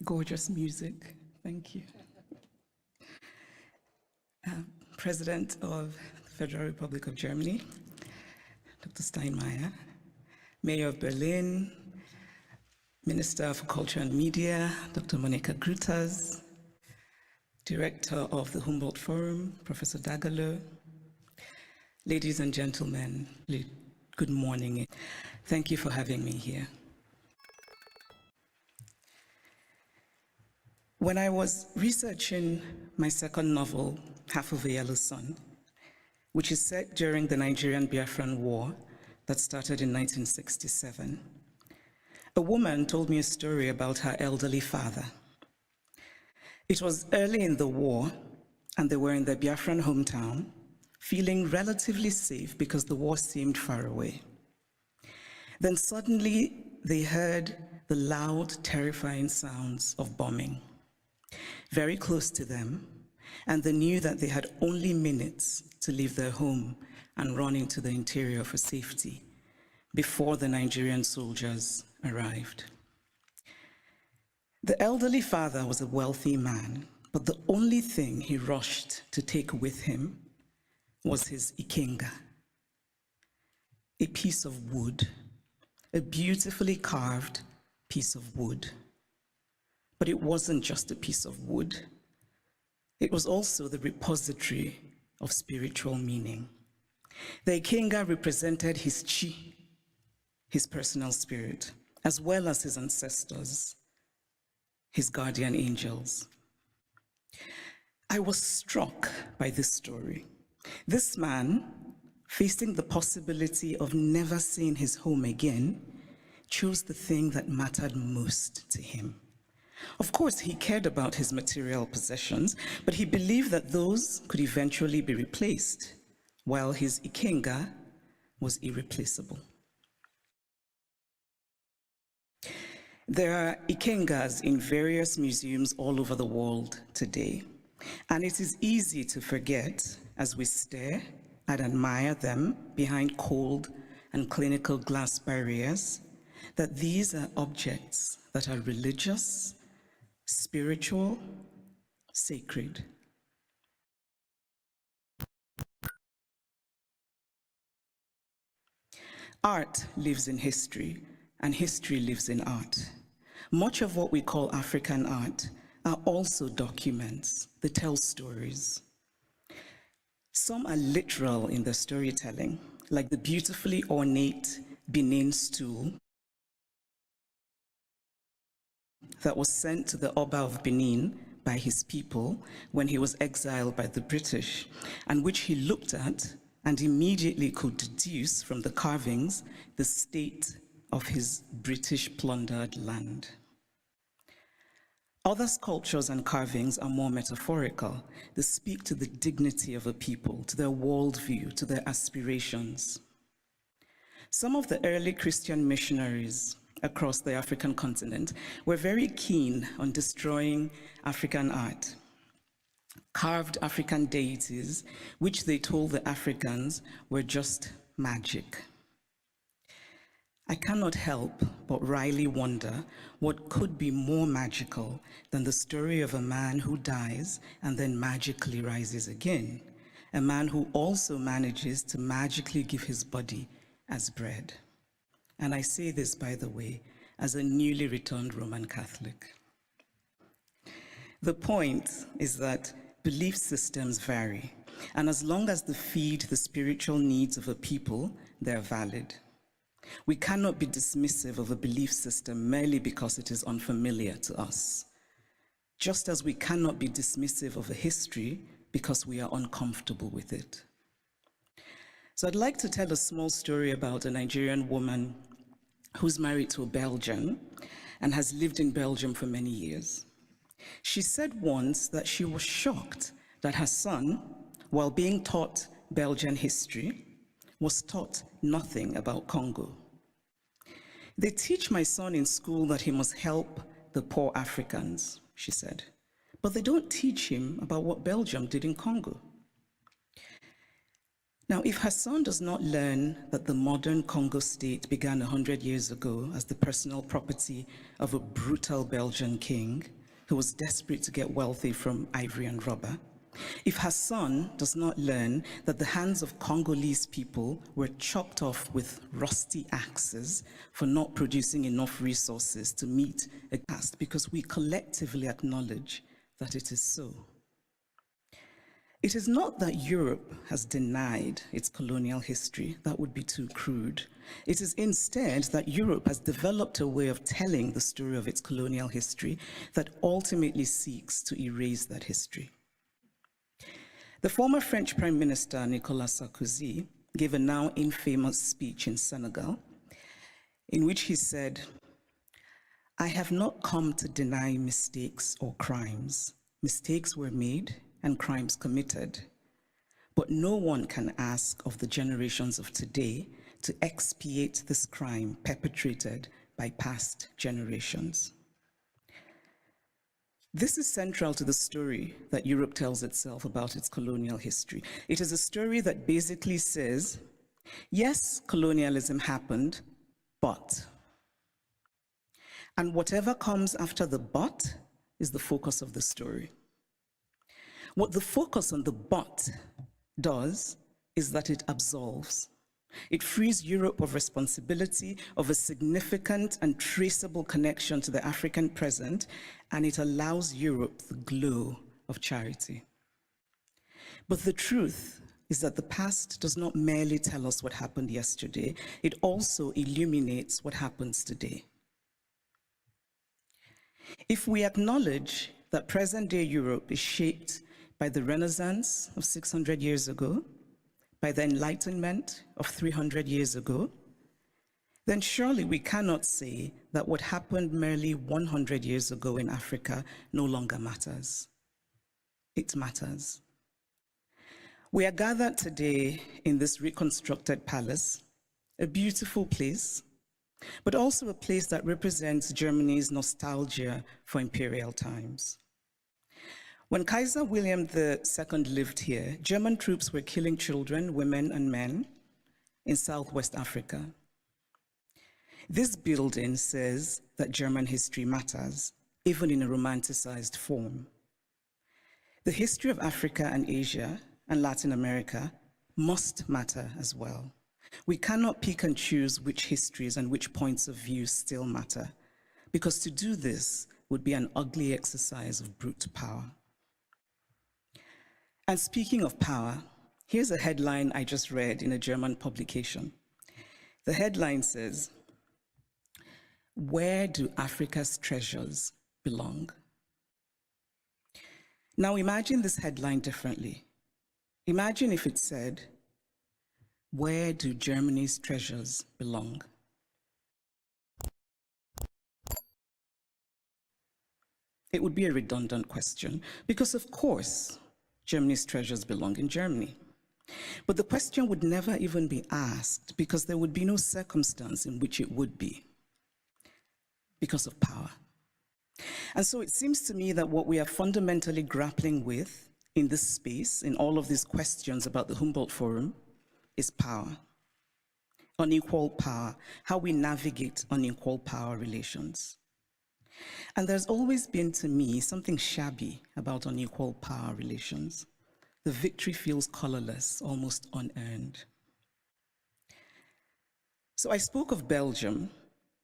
Gorgeous music, thank you. President of the Federal Republic of Germany, Dr. Steinmeier, Mayor of Berlin, Minister for Culture and Media, Dr. Monica Grütters, Director of the Humboldt Forum, Professor Dagalo, ladies and gentlemen, good morning. Thank you for having me here. When I was researching my second novel, Half of a Yellow Sun, which is set during the Nigerian Biafran War that started in 1967, a woman told me a story about her elderly father. It was early in the war, and they were in their Biafran hometown, feeling relatively safe because the war seemed far away. Then suddenly they heard the loud, terrifying sounds of bombing very close to them, and they knew that they had only minutes to leave their home and run into the interior for safety before the Nigerian soldiers arrived. The elderly father was a wealthy man, but the only thing he rushed to take with him was his ikenga, a piece of wood, a beautifully carved piece of wood. But it wasn't just a piece of wood. It was also the repository of spiritual meaning. The ikenga represented his chi, his personal spirit, as well as his ancestors, his guardian angels. I was struck by this story. This man, facing the possibility of never seeing his home again, chose the thing that mattered most to him. Of course, he cared about his material possessions, but he believed that those could eventually be replaced, while his ikenga was irreplaceable. There are ikengas in various museums all over the world today, and it is easy to forget as we stare and admire them behind cold and clinical glass barriers that these are objects that are religious, spiritual, sacred. Art lives in history, and history lives in art. Much of what we call African art are also documents. They tell stories. Some are literal in their storytelling, like the beautifully ornate Benin stool that was sent to the Oba of Benin by his people when he was exiled by the British, and which he looked at and immediately could deduce from the carvings the state of his British plundered land. Other sculptures and carvings are more metaphorical. They speak to the dignity of a people, to their worldview, to their aspirations. Some of the early Christian missionaries across the African continent were very keen on destroying African art, carved African deities, which they told the Africans were just magic. I cannot help but wryly wonder what could be more magical than the story of a man who dies and then magically rises again, a man who also manages to magically give his body as bread. And I say this, by the way, as a newly returned Roman Catholic. The point is that belief systems vary, and as long as they feed the spiritual needs of a people, they're valid. We cannot be dismissive of a belief system merely because it is unfamiliar to us, just as we cannot be dismissive of a history because we are uncomfortable with it. So I'd like to tell a small story about a Nigerian woman who's married to a Belgian and has lived in Belgium for many years. She said once that she was shocked that her son, while being taught Belgian history, was taught nothing about Congo. They teach my son in school that he must help the poor Africans, she said, but they don't teach him about what Belgium did in Congo. Now, if Hassan does not learn that the modern Congo state began 100 years ago as the personal property of a brutal Belgian king who was desperate to get wealthy from ivory and rubber, if Hassan does not learn that the hands of Congolese people were chopped off with rusty axes for not producing enough resources to meet a task, because we collectively acknowledge that it is so. It is not that Europe has denied its colonial history. That would be too crude. It is instead that Europe has developed a way of telling the story of its colonial history that ultimately seeks to erase that history. The former French Prime Minister, Nicolas Sarkozy, gave a now infamous speech in Senegal, in which he said, "I have not come to deny mistakes or crimes. Mistakes were made and crimes committed, but no one can ask of the generations of today to expiate this crime perpetrated by past generations." This is central to the story that Europe tells itself about its colonial history. It is a story that basically says, yes, colonialism happened, but. And whatever comes after the but is the focus of the story. What the focus on the but does is that it absolves. It frees Europe of responsibility, of a significant and traceable connection to the African present, and it allows Europe the glow of charity. But the truth is that the past does not merely tell us what happened yesterday, it also illuminates what happens today. If we acknowledge that present-day Europe is shaped by the Renaissance of 600 years ago, by the Enlightenment of 300 years ago, then surely we cannot say that what happened merely 100 years ago in Africa no longer matters. It matters. We are gathered today in this reconstructed palace, a beautiful place, but also a place that represents Germany's nostalgia for imperial times. When Kaiser William II lived here, German troops were killing children, women, and men in Southwest Africa. This building says that German history matters, even in a romanticized form. The history of Africa and Asia and Latin America must matter as well. We cannot pick and choose which histories and which points of view still matter, because to do this would be an ugly exercise of brute power. And speaking of power, here's a headline I just read in a German publication. The headline says, "Where do Africa's treasures belong?" Now imagine this headline differently. Imagine if it said, "Where do Germany's treasures belong?" It would be a redundant question, because of course, Germany's treasures belong in Germany. But the question would never even be asked, because there would be no circumstance in which it would be, because of power. And so it seems to me that what we are fundamentally grappling with in this space, in all of these questions about the Humboldt Forum, is power. Unequal power, how we navigate unequal power relations. And there's always been, to me, something shabby about unequal power relations. The victory feels colorless, almost unearned. So I spoke of Belgium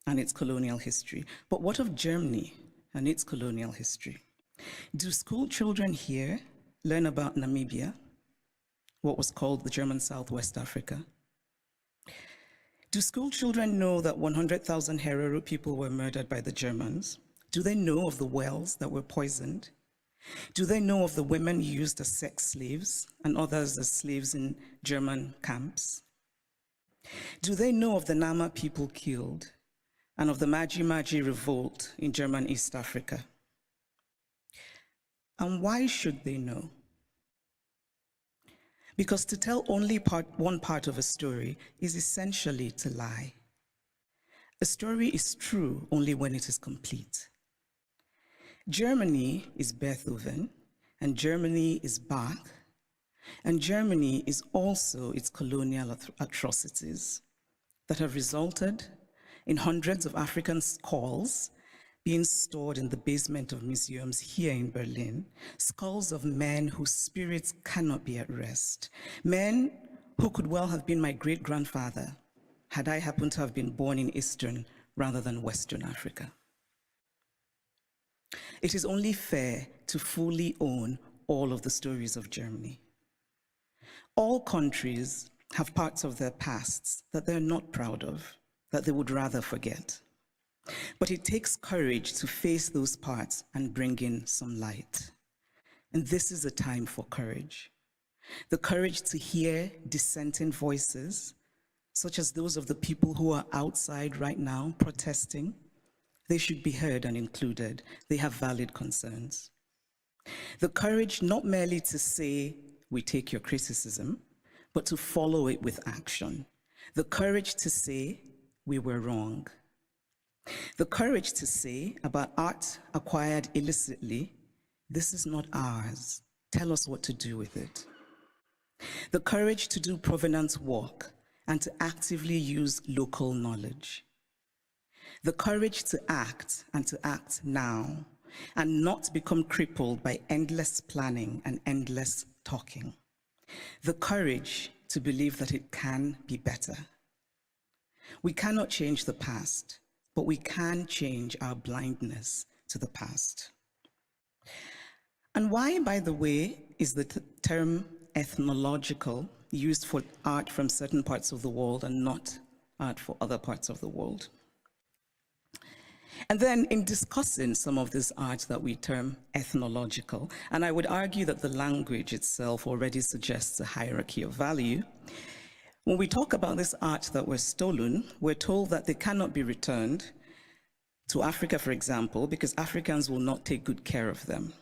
and its colonial history, but what of Germany and its colonial history? Do school children here learn about Namibia, what was called the German Southwest Africa? Do school children know that 100,000 Herero people were murdered by the Germans? Do they know of the wells that were poisoned? Do they know of the women used as sex slaves and others as slaves in German camps? Do they know of the Nama people killed and of the Maji Maji revolt in German East Africa? And why should they know? Because to tell only one part of a story is essentially to lie. A story is true only when it is complete. Germany is Beethoven, and Germany is Bach, And Germany is also its colonial atrocities that have resulted in hundreds of African skulls being stored in the basement of museums here in Berlin, skulls of men whose spirits cannot be at rest, men who could well have been my great-grandfather had I happened to have been born in Eastern rather than Western Africa. It is only fair to fully own all of the stories of Germany. All countries have parts of their pasts that they're not proud of, that they would rather forget. But it takes courage to face those parts and bring in some light. And this is a time for courage. The courage to hear dissenting voices, such as those of the people who are outside right now protesting. They should be heard and included. They have valid concerns. The courage not merely to say, we take your criticism, but to follow it with action. The courage to say, we were wrong. The courage to say about art acquired illicitly, this is not ours. Tell us what to do with it. The courage to do provenance work and to actively use local knowledge. The courage to act and to act now and not become crippled by endless planning and endless talking. The courage to believe that it can be better. We cannot change the past, but we can change our blindness to the past. And why, by the way, is the term ethnological used for art from certain parts of the world and not art for other parts of the world? And then in discussing some of this art that we term ethnological, and I would argue that the language itself already suggests a hierarchy of value, when we talk about this art that was stolen, we're told that they cannot be returned to Africa, for example, because Africans will not take good care of them.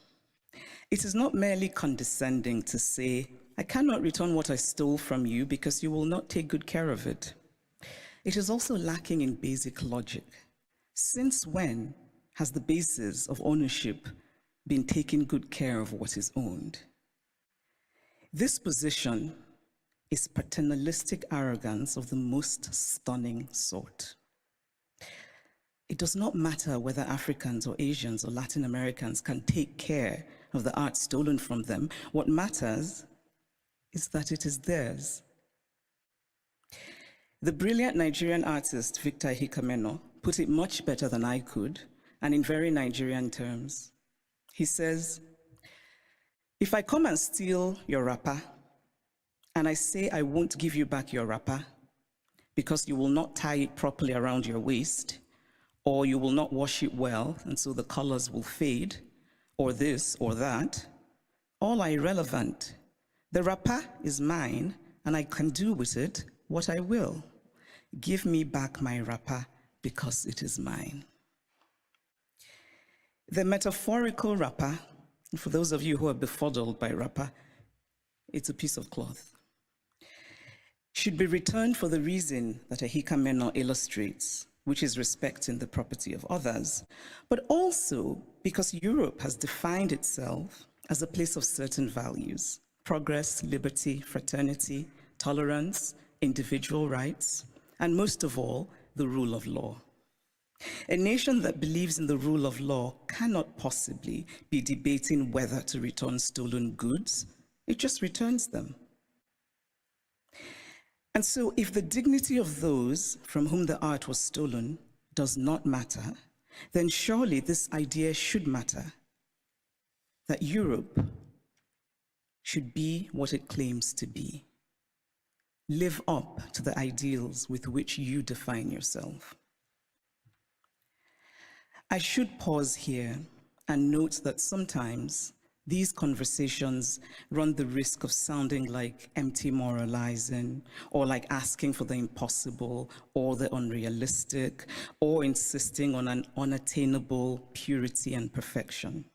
It is not merely condescending to say, I cannot return what I stole from you because you will not take good care of it. It is also lacking in basic logic. Since when has the basis of ownership been taking good care of what is owned? This position is paternalistic arrogance of the most stunning sort. It does not matter whether Africans or Asians or Latin Americans can take care of the art stolen from them. What matters is that it is theirs. The brilliant Nigerian artist Victor Hikameno put it much better than I could, and in very Nigerian terms. He says, if I come and steal your wrapper, and I say I won't give you back your wrapper because you will not tie it properly around your waist, or you will not wash it well, and so the colors will fade, or this or that, all are irrelevant. The wrapper is mine, and I can do with it what I will. Give me back my wrapper because it is mine. The metaphorical wrapper, and for those of you who are befuddled by wrapper, it's a piece of cloth, should be returned for the reason that a Hikameno illustrates, which is respecting the property of others, but also because Europe has defined itself as a place of certain values: progress, liberty, fraternity, tolerance, individual rights, and most of all, the rule of law. A nation that believes in the rule of law cannot possibly be debating whether to return stolen goods. It just returns them. And so if the dignity of those from whom the art was stolen does not matter, then surely this idea should matter, that Europe should be what it claims to be. Live up to the ideals with which you define yourself. I should pause here and note that sometimes these conversations run the risk of sounding like empty moralizing, or like asking for the impossible or the unrealistic, or insisting on an unattainable purity and perfection.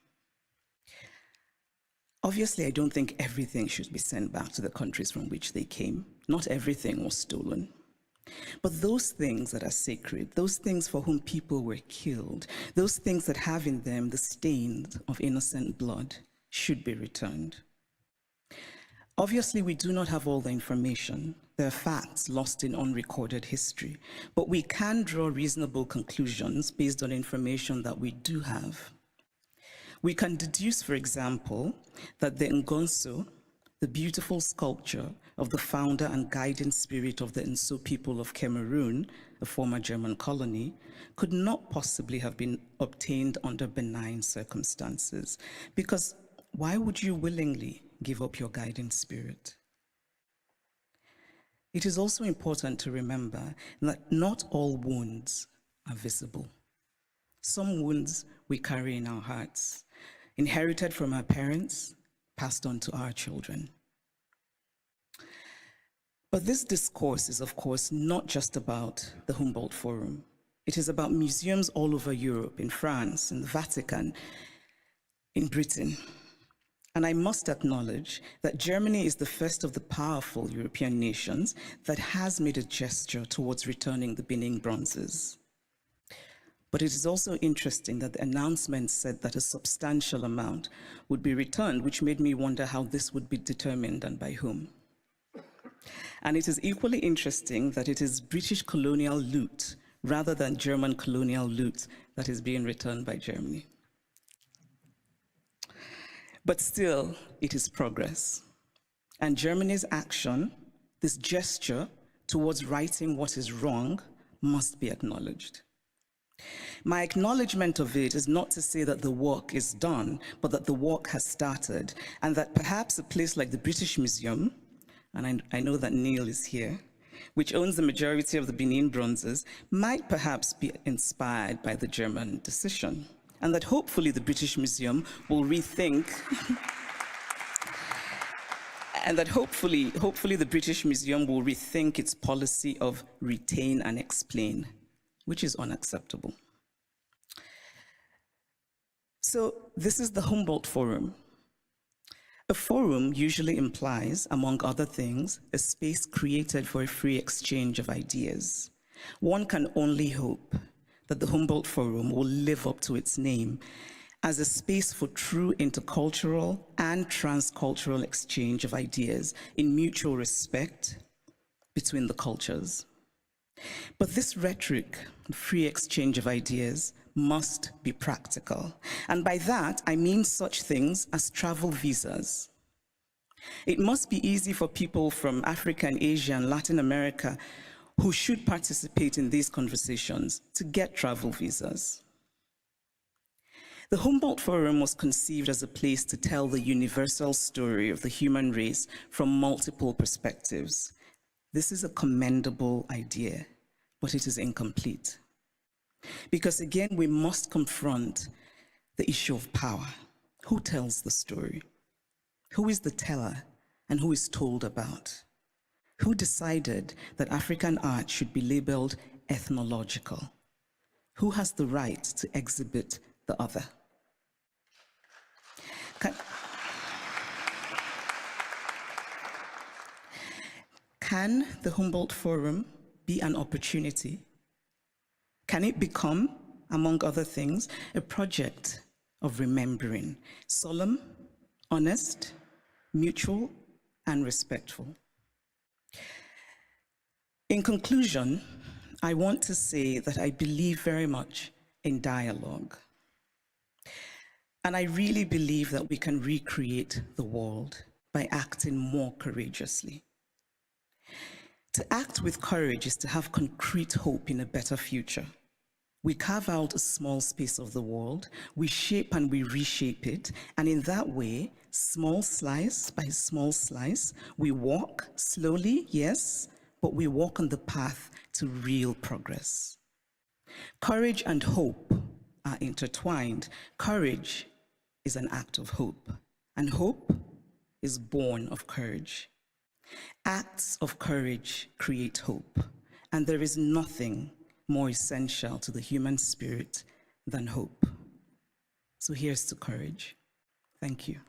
Obviously, I don't think everything should be sent back to the countries from which they came. Not everything was stolen. But those things that are sacred, those things for whom people were killed, those things that have in them the stains of innocent blood, should be returned. Obviously, we do not have all the information. There are facts lost in unrecorded history, but we can draw reasonable conclusions based on information that we do have. We can deduce, for example, that the Ngonso, the beautiful sculpture of the founder and guiding spirit of the Nso people of Cameroon, a former German colony, could not possibly have been obtained under benign circumstances, because why would you willingly give up your guiding spirit? It is also important to remember that not all wounds are visible. Some wounds we carry in our hearts, inherited from our parents, passed on to our children. But this discourse is, of course, not just about the Humboldt Forum. It is about museums all over Europe, in France, in the Vatican, in Britain. And I must acknowledge that Germany is the first of the powerful European nations that has made a gesture towards returning the Benin bronzes. But it is also interesting that the announcement said that a substantial amount would be returned, which made me wonder how this would be determined and by whom. And it is equally interesting that it is British colonial loot rather than German colonial loot that is being returned by Germany. But still, it is progress. And Germany's action, this gesture towards righting what is wrong, must be acknowledged. My acknowledgement of it is not to say that the work is done, but that the work has started, and that perhaps a place like the British Museum, and I know that Neil is here, which owns the majority of the Benin bronzes, might perhaps be inspired by the German decision, and that hopefully the British Museum will rethink, and that hopefully the British Museum will rethink its policy of retain and explain, which is unacceptable. So this is the Humboldt Forum. A forum usually implies, among other things, a space created for a free exchange of ideas. One can only hope that the Humboldt Forum will live up to its name as a space for true intercultural and transcultural exchange of ideas in mutual respect between the cultures. But this rhetoric, free exchange of ideas, must be practical. And by that, I mean such things as travel visas. It must be easy for people from Africa and Asia and Latin America who should participate in these conversations to get travel visas. The Humboldt Forum was conceived as a place to tell the universal story of the human race from multiple perspectives. This is a commendable idea, but it is incomplete. Because again, we must confront the issue of power. Who tells the story? Who is the teller and who is told about? Who decided that African art should be labeled ethnological? Who has the right to exhibit the other? Can the Humboldt Forum be an opportunity? Can it become, among other things, a project of remembering, solemn, honest, mutual, and respectful? In conclusion, I want to say that I believe very much in dialogue. And I really believe that we can recreate the world by acting more courageously. To act with courage is to have concrete hope in a better future. We carve out a small space of the world, we shape and we reshape it, and in that way, small slice by small slice, we walk slowly, yes, but we walk on the path to real progress. Courage and hope are intertwined. Courage is an act of hope, and hope is born of courage. Acts of courage create hope, and there is nothing more essential to the human spirit than hope. So here's to courage. Thank you.